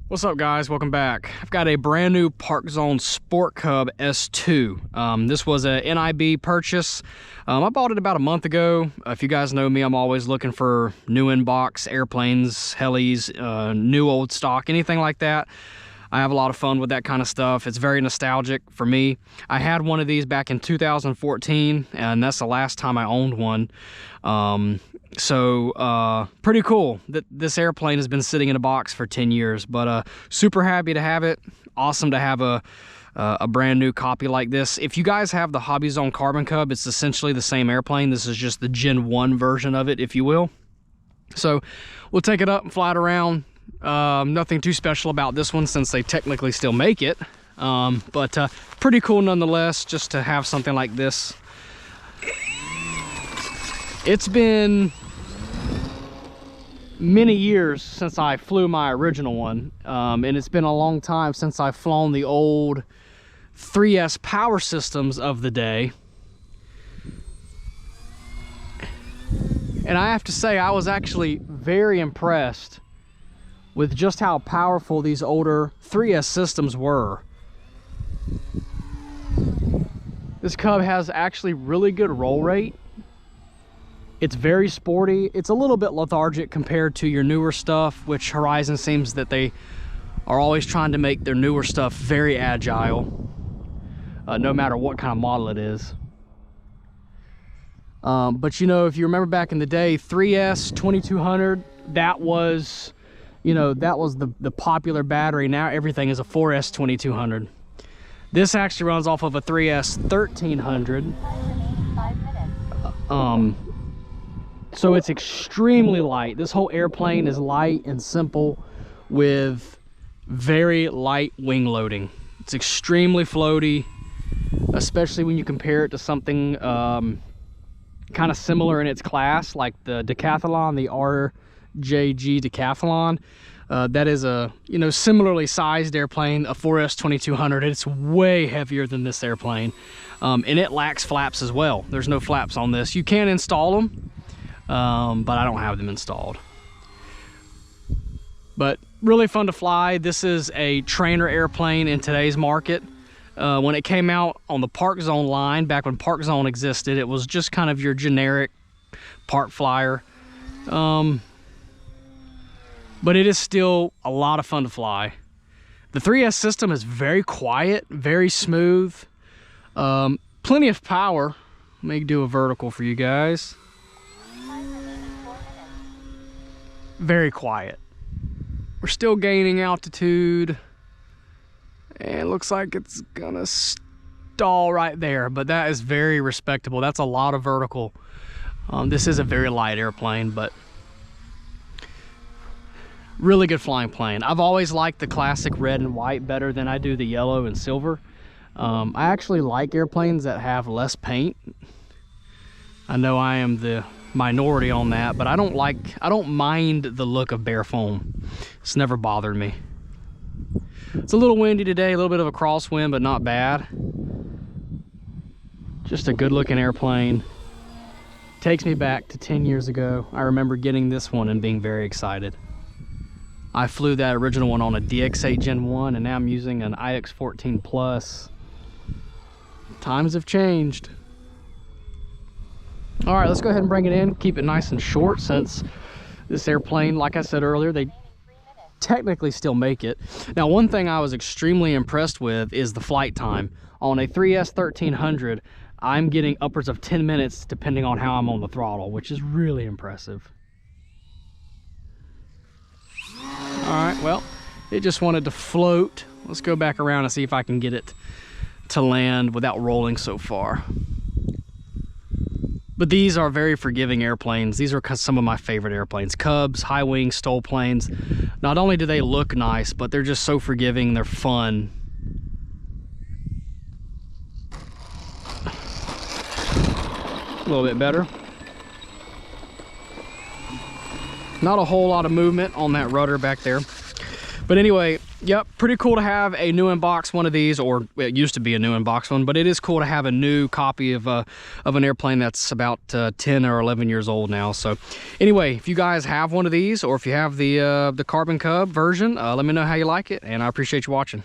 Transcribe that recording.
What's up, guys? Welcome back. I've got a brand new ParkZone Sport Cub S2. This was a NIB purchase. I bought it about a month ago. If you guys know me, I'm always looking for new in-box airplanes, helis, new old stock, anything like that. I have a lot of fun with that kind of stuff. It's very nostalgic for me. I had one of these back in 2014, and that's the last time I owned one. Pretty cool that this airplane has been sitting in a box for 10 years, but super happy to have it. Awesome to have a brand new copy like this. If you guys have the HobbyZone Carbon Cub, it's essentially the same airplane. This is just the Gen 1 version of it, if you will. So we'll take it up and fly it around. Nothing too special about this one since they technically still make it, but pretty cool nonetheless just to have something like this. It's been many years since I flew my original one, and it's been a long time since I've flown the old 3S power systems of the day. And I have to say, I was actually very impressed with just how powerful these older 3S systems were. This Cub has actually really good roll rate. It's very sporty. It's a little bit lethargic compared to your newer stuff, which Horizon seems that they are always trying to make their newer stuff very agile, no matter what kind of model it is. But you know, if you remember back in the day, 3S 2200, that was, you know, that was the popular battery. Now everything is a 4S 2200. This actually runs off of a 3S 1300. So it's extremely light. This whole airplane is light and simple with very light wing loading. It's extremely floaty, especially when you compare it to something kind of similar in its class, like the Decathlon, the RJG Decathlon. That is a, you know, similarly sized airplane, a 4S 2200. It's way heavier than this airplane, and it lacks flaps as well. There's no flaps on this. You can install them, but I don't have them installed. But really fun to fly. This is a trainer airplane in today's market. When it came out on the ParkZone line, back when ParkZone existed, it was just kind of your generic park flyer. But it is still a lot of fun to fly. The 3S system is very quiet, very smooth, plenty of power. Let me do a vertical for you guys. Very quiet. We're still gaining altitude, and it looks like it's gonna stall right there, but that is very respectable. That's a lot of vertical. This is a very light airplane, but really good flying plane. I've always liked the classic red and white better than I do the yellow and silver. I actually like airplanes that have less paint. I know I am the minority on that, but I don't mind the look of bare foam. It's never bothered me. It's a little windy today, a little bit of a crosswind, but not bad. Just a good looking airplane. Takes me back to 10 years ago. I remember getting this one and being very excited. I flew that original one on a DX8 Gen 1, and now I'm using an IX14 Plus. Times have changed. All right, let's go ahead and bring it in. Keep it nice and short, since this airplane, like I said earlier, they technically still make it. Now, one thing I was extremely impressed with is the flight time. On a 3S 1300, I'm getting upwards of 10 minutes depending on how I'm on the throttle, which is really impressive. All right, well, it just wanted to float. Let's go back around and see if I can get it to land without rolling so far. But these are very forgiving airplanes. These are some of my favorite airplanes. Cubs, high wing, STOL planes. Not only do they look nice, but they're just so forgiving. They're fun. A little bit better. Not a whole lot of movement on that rudder back there. But anyway, Yep, pretty cool to have a new in-box one of these, or it used to be a new in-box one, but it is cool to have a new copy of an airplane that's about 10 or 11 years old now. So anyway, if you guys have one of these, or if you have the Carbon Cub version, let me know how you like it, and I appreciate you watching.